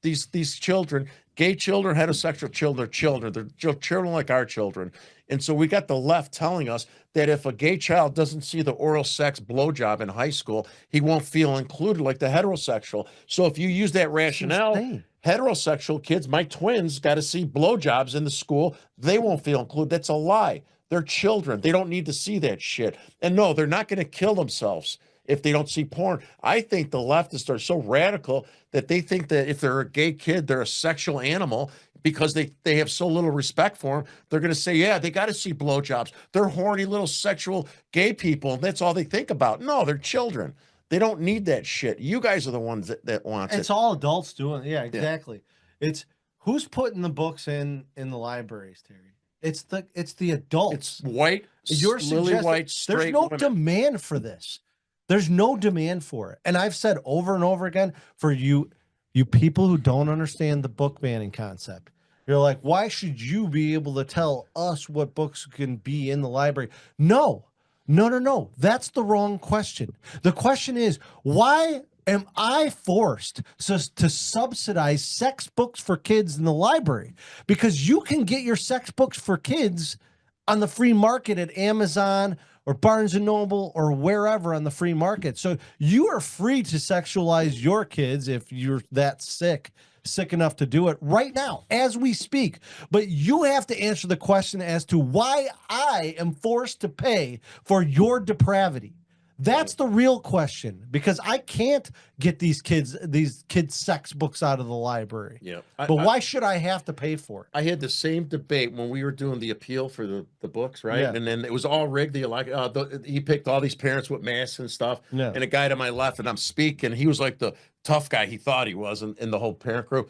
these children. Gay children, heterosexual children, they're children like our children. And so we got the left telling us that if a gay child doesn't see the oral sex blowjob in high school, he won't feel included like the heterosexual. So if you use that rationale, heterosexual kids, my twins, got to see blowjobs in the school, they won't feel included. That's a lie. They're children. They don't need to see that shit. And no, they're not going to kill themselves if they don't see porn. I think the leftists are so radical that they think that if they're a gay kid, they're a sexual animal because they have so little respect for them. They're going to say, yeah, they got to see blowjobs. They're horny little sexual gay people. And that's all they think about. No, they're children. They don't need that shit. You guys are the ones that want it. It's all adults doing it. Yeah, exactly. Yeah. It's who's putting the books in the libraries, Terry? It's the adults. It's white, you're lily white, straight there's no women. demand for this. There's no demand for it. And I've said over and over again, for you people who don't understand the book banning concept, you're like, why should you be able to tell us what books can be in the library? No. That's the wrong question. The question is, why am I forced to subsidize sex books for kids in the library? Because you can get your sex books for kids on the free market at Amazon or Barnes and Noble or wherever on the free market. So you are free to sexualize your kids if you're that sick enough to do it right now as we speak. But you have to answer the question as to why I am forced to pay for your depravity. That's the real question, because I can't get these kids sex books out of the library. Yeah. But why should I have to pay for it? I had the same debate when we were doing the appeal for the books, right? Yeah. And then it was all rigged. He picked all these parents with masks and stuff. Yeah. And a guy to my left, and I'm speaking, he was like the tough guy he thought he was in the whole parent group.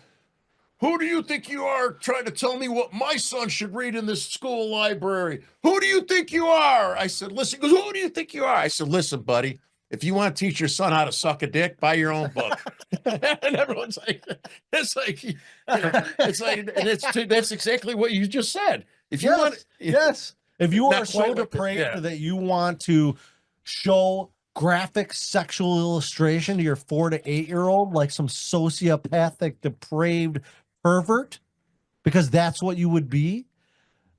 Who do you think you are trying to tell me what my son should read in this school library? Who do you think you are? I said, listen. He goes, who do you think you are? I said, listen, buddy, if you want to teach your son how to suck a dick, buy your own book. And everyone's like, that's exactly what you just said. If you want, if you are so depraved that you want to show graphic sexual illustration to your 4 to 8 year old like some sociopathic, depraved pervert, because that's what you would be,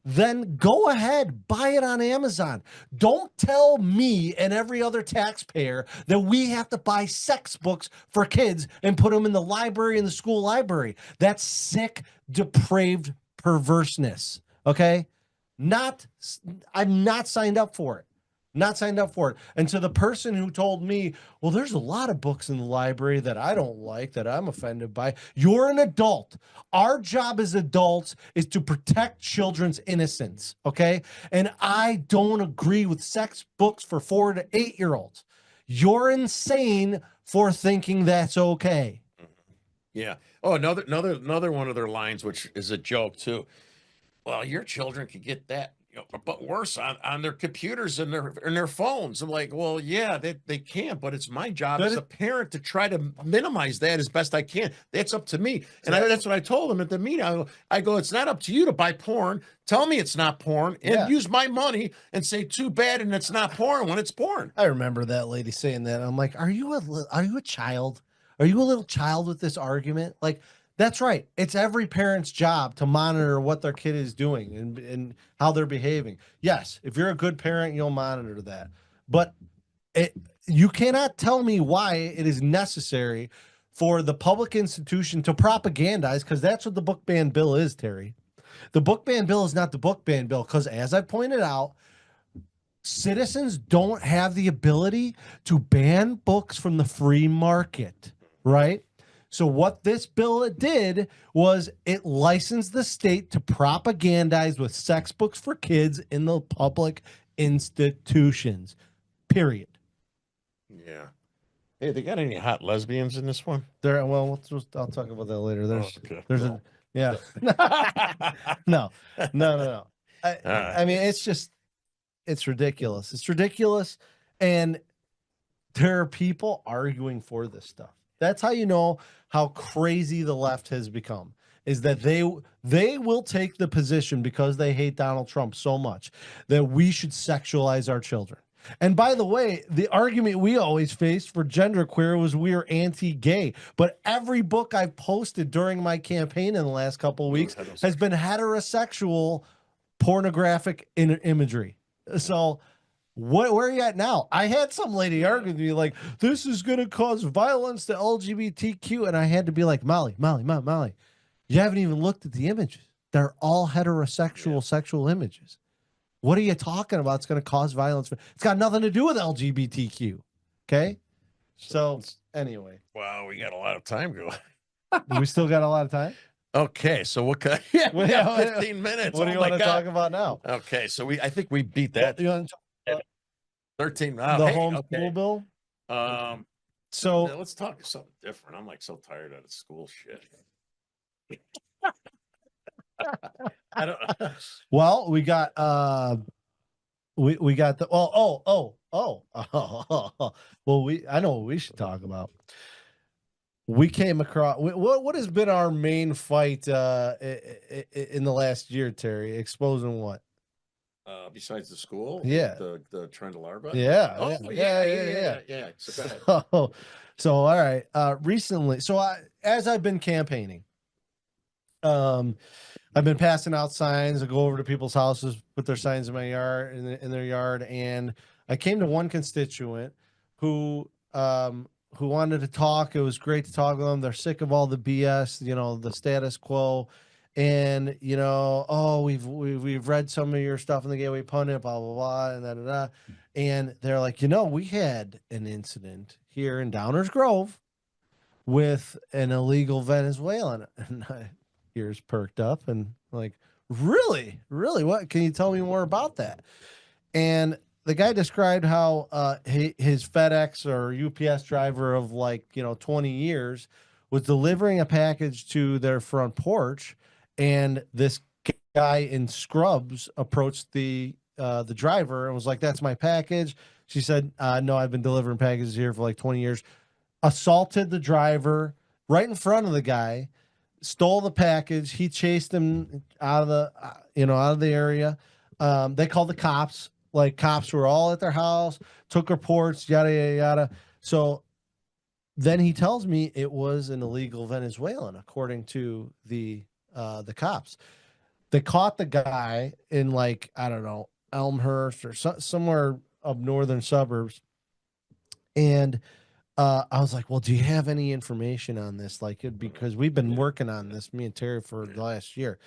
then go ahead, buy it on Amazon. Don't tell me and every other taxpayer that we have to buy sex books for kids and put them in the library, in the school library. That's sick, depraved perverseness. Okay? I'm not signed up for it. Not signed up for it. And to the person who told me, well, there's a lot of books in the library that I don't like, that I'm offended by. You're an adult. Our job as adults is to protect children's innocence, okay? And I don't agree with sex books for 4 to 8 year olds. You're insane for thinking that's okay. Yeah. Oh, another one of their lines, which is a joke too. well, your children could get that, but worse on their computers and their phones. I'm like, well, yeah, they can, but it's my job as a parent to try to minimize that as best I can. That's up to me. And that's what I told them at the meeting. I go, it's not up to you to buy porn. Tell me it's not porn and use my money and say too bad and it's not porn when it's porn. I remember that lady saying that. I'm like, are you a child? Are you a little child with this argument? Like, that's right. It's every parent's job to monitor what their kid is doing and how they're behaving. Yes, if you're a good parent, you'll monitor that. But you cannot tell me why it is necessary for the public institution to propagandize, because that's what the book ban bill is, Terry. The book ban bill is not the book ban bill, because as I pointed out, citizens don't have the ability to ban books from the free market, right? So what this bill did was it licensed the state to propagandize with sex books for kids in the public institutions, period. Yeah. Hey, they got any hot lesbians in this one? I'll talk about that later. No. I mean, it's ridiculous. It's ridiculous. And there are people arguing for this stuff. That's how you know how crazy the left has become, is that they will take the position, because they hate Donald Trump so much, that we should sexualize our children. And by the way, the argument we always faced for genderqueer was we are anti-gay. But every book I've posted during my campaign in the last couple of weeks has been heterosexual pornographic imagery. So where are you at now? I had some lady argue with me like, this is going to cause violence to LGBTQ. And I had to be like, Molly, you haven't even looked at the images. They're all heterosexual sexual images. What are you talking about? It's going to cause violence. It's got nothing to do with LGBTQ. Okay. So anyway. Wow, we got a lot of time going. We still got a lot of time. Okay, so what kind? Yeah, we got 15 minutes. What do you want to talk about now? Okay, so I think we beat that. You want to 13. the homeschool bill. So let's talk something different. I'm like so tired of the school shit. I don't. Well, we got we got the well, I know what we should talk about. We came across what has been our main fight in the last year, Terry? Exposing what? Besides the school, yeah, the trend of larva, yeah. So all right. Recently, as I've been campaigning, I've been passing out signs. I go over to people's houses, put their signs in my yard, in their yard, and I came to one constituent who wanted to talk. It was great to talk with them. They're sick of all the BS, the status quo. And, we've read some of your stuff in the Gateway Pundit, blah, blah, blah, and da. And they're like, we had an incident here in Downers Grove with an illegal Venezuelan. And my ears perked up and like, really? What? Can you tell me more about that? And the guy described how his FedEx or UPS driver of 20 years was delivering a package to their front porch. And this guy in scrubs approached the driver and was like, "That's my package." She said, "No, I've been delivering packages here for 20 years." Assaulted the driver right in front of the guy, stole the package. He chased him out of the area. They called the cops. Cops were all at their house, took reports, yada yada yada. So then he tells me it was an illegal Venezuelan, according to the cops. They caught the guy in I don't know, Elmhurst or somewhere up northern suburbs. And I was like, well, do you have any information on this? Because we've been working on this, me and Terry, for the last year.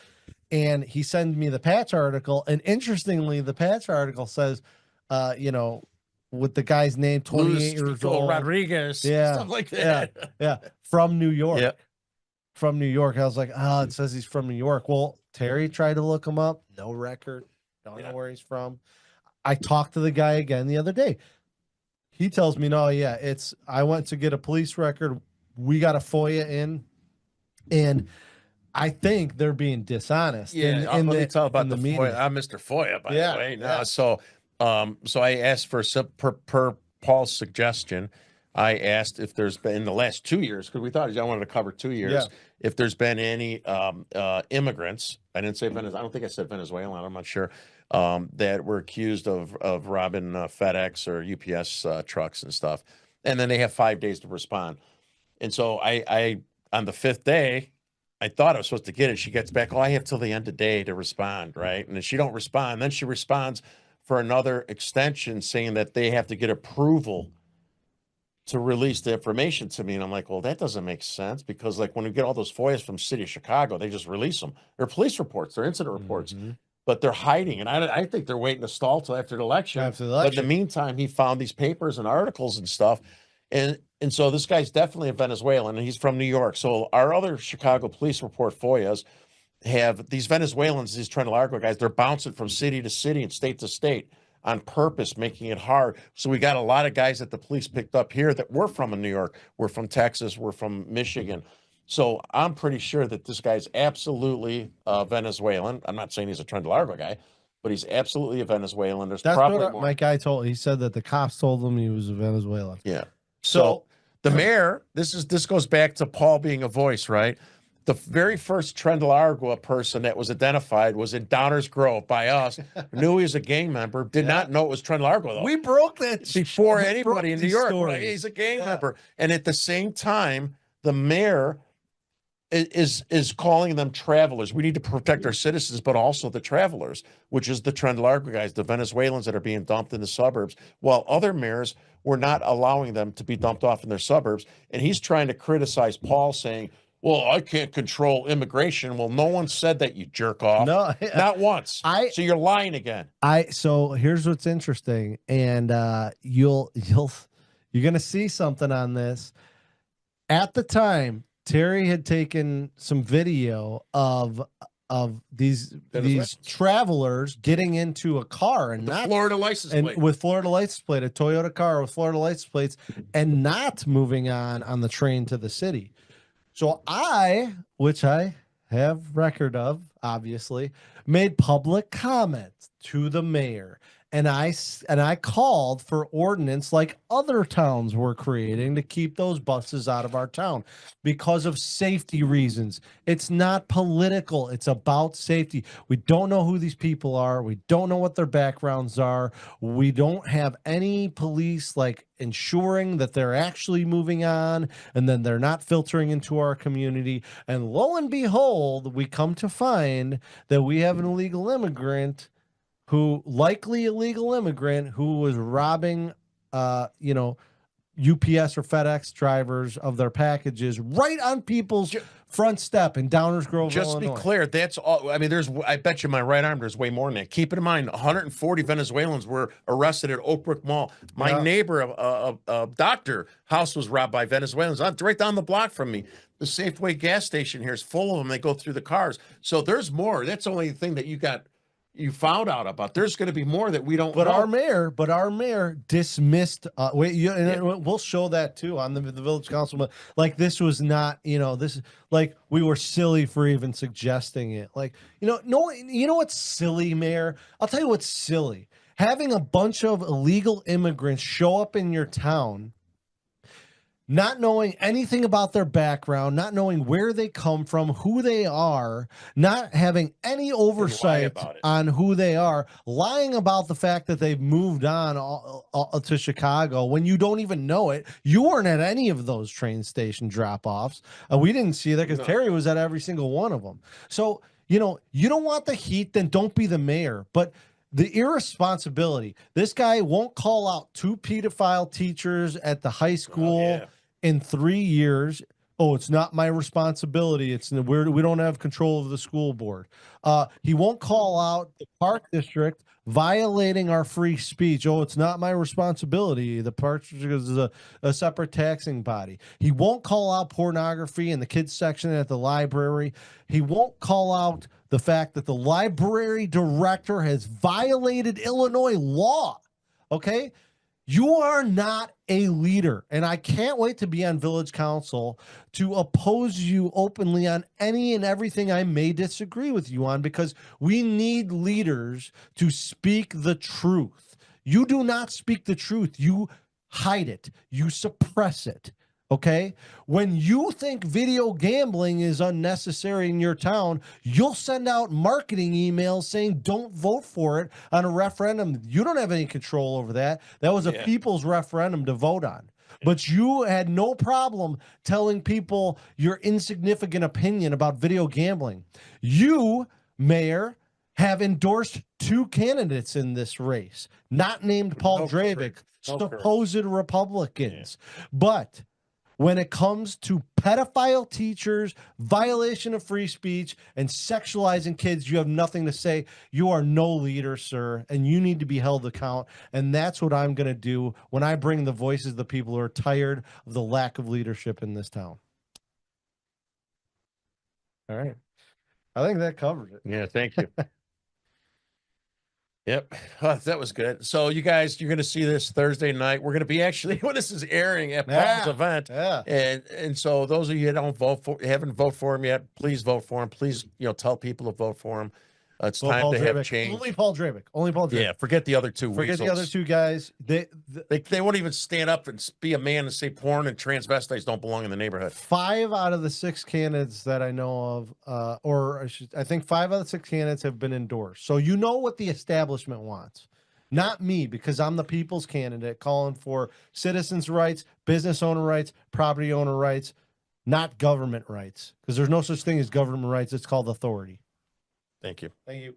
And he sent me the Patch article. And interestingly, the Patch article says, with the guy's name, 28 years old, Rodriguez, yeah, stuff like that. Yeah, from New York. Yeah. From New York. I was like, it says he's from New York. Well, Terry tried to look him up. No record. Don't know where he's from. I talked to the guy again the other day. He tells me, no, I went to get a police record. We got a FOIA in. And I think they're being dishonest. Yeah, let me tell about the FOIA. media. I'm Mr. FOIA, by Yeah, the way. yeah. Now, so I asked for per Paul's suggestion. I asked if there's been in the last 2 years, because we thought I wanted to cover 2 years, Yeah. if there's been any immigrants. I didn't say Venezuela. I don't think I said Venezuelan. I'm not sure. That were accused of robbing FedEx or UPS trucks and stuff, and then they have 5 days to respond. And so I on the 5th day, I thought I was supposed to get it. She gets back, oh, I have till the end of the day to respond, right? And if she don't respond, then she responds for another extension saying that they have to get approval to release the information to me. And I'm like, well, that doesn't make sense, because like when we get all those FOIAs from city of Chicago, they just release them. They're police reports, they're incident reports, but they're hiding. And I think they're waiting to stall till after the election. But in the meantime, he found these papers and articles and stuff. And so this guy's definitely a Venezuelan, and he's from New York. So our other Chicago police report FOIAs have these Venezuelans, these Trent Largo guys, they're bouncing from city to city and state to state on purpose, making it hard. So we got a lot of guys that the police picked up here that were from New York, we're from Texas, we're from Michigan. So I'm pretty sure that this guy's absolutely Venezuelan. I'm not saying he's a Trent Largo guy, but he's absolutely a Venezuelan. That's probably what my guy told. He said that the cops told him he was a Venezuelan. Yeah. So the mayor, this goes back to Paul being a voice, right? The very first Trent Largo person that was identified was in Downers Grove by us. Knew he was a gang member. Did not know it was Trent Largo, though. We broke that before anybody in New York. Right? He's a gang member. And at the same time, the mayor is calling them travelers. We need to protect our citizens, but also the travelers, which is the Trent Largo guys, the Venezuelans that are being dumped in the suburbs, while other mayors were not allowing them to be dumped off in their suburbs. And he's trying to criticize Paul, saying, well, I can't control immigration. Well, no one said that, you jerk off. No, not once. So you're lying again. So here's what's interesting, and you're gonna see something on this. At the time, Terry had taken some video of these travelers getting into a car and not Florida license plate. With Florida license plate, a Toyota car with Florida license plates, and not moving on the train to the city. So which I have record of, obviously, made public comments to the mayor. And I called for ordinance like other towns were creating to keep those buses out of our town because of safety reasons. It's not political. It's about safety. We don't know who these people are. We don't know what their backgrounds are. We don't have any police like ensuring that they're actually moving on and then they're not filtering into our community. And lo and behold, we come to find that we have an illegal immigrant who was robbing, UPS or FedEx drivers of their packages right on people's front step in Downers Grove, Just Illinois. to be clear, that's all. I mean, I bet you my right arm, there's way more than that. Keep in mind, 140 Venezuelans were arrested at Oakbrook Mall. My neighbor, a doctor, house was robbed by Venezuelans. Right down the block from me. The Safeway gas station here is full of them. They go through the cars. So there's more. That's the only thing that you found out about. There's going to be more that we don't know. Our mayor dismissed. We'll show that too on the village council. Like this was not, this is like we were silly for even suggesting it. Like, what's silly, Mayor? I'll tell you what's silly. Having a bunch of illegal immigrants show up in your town, not knowing anything about their background, not knowing where they come from, who they are, not having any oversight on who they are, lying about the fact that they've moved on to Chicago when you don't even know it. You weren't at any of those train station drop-offs. We didn't see that because Terry was at every single one of them. So, you don't want the heat, then don't be the mayor. But the irresponsibility, this guy won't call out 2 pedophile teachers at the high school in 3 years. Oh, it's not my responsibility. We don't have control of the school board. He won't call out the park district violating our free speech. Oh, it's not my responsibility. The park district is a separate taxing body. He won't call out pornography in the kids section at the library. He won't call out the fact that the library director has violated Illinois law. Okay? You are not a leader, and I can't wait to be on village council to oppose you openly on any and everything I may disagree with you on, because we need leaders to speak the truth. You do not speak the truth. You hide it. You suppress it. Okay? When you think video gambling is unnecessary in your town, you'll send out marketing emails saying don't vote for it on a referendum. You don't have any control over that. That was a people's referendum to vote on. But you had no problem telling people your insignificant opinion about video gambling. You, Mayor, have endorsed 2 candidates in this race, not named Paul Drabik, supposed Republicans. But when it comes to pedophile teachers, violation of free speech, and sexualizing kids, you have nothing to say. You are no leader, sir, and you need to be held account. And that's what I'm going to do when I bring the voices of the people who are tired of the lack of leadership in this town. All right. I think that covers it. Yeah, thank you. Yep. That was good. So you guys, you're going to see this Thursday night. We're going to be actually, when this is airing, at Paul's event. Yeah. And so those of you that don't vote for, haven't voted for him yet, please vote for him. Please, tell people to vote for him. It's time Paul to Drabik. have change. Only Paul Drabik. Only Paul Drabik. Yeah, forget the other 2 Forget weasels. the other 2 guys. They won't even stand up and be a man and say porn and transvestites don't belong in the neighborhood. 5 out of the 6 candidates that I know of, I think 5 out of the 6 candidates have been endorsed. So you know what the establishment wants. Not me, because I'm the people's candidate calling for citizens' rights, business owner rights, property owner rights, not government rights. Because there's no such thing as government rights. It's called authority. Thank you. Thank you.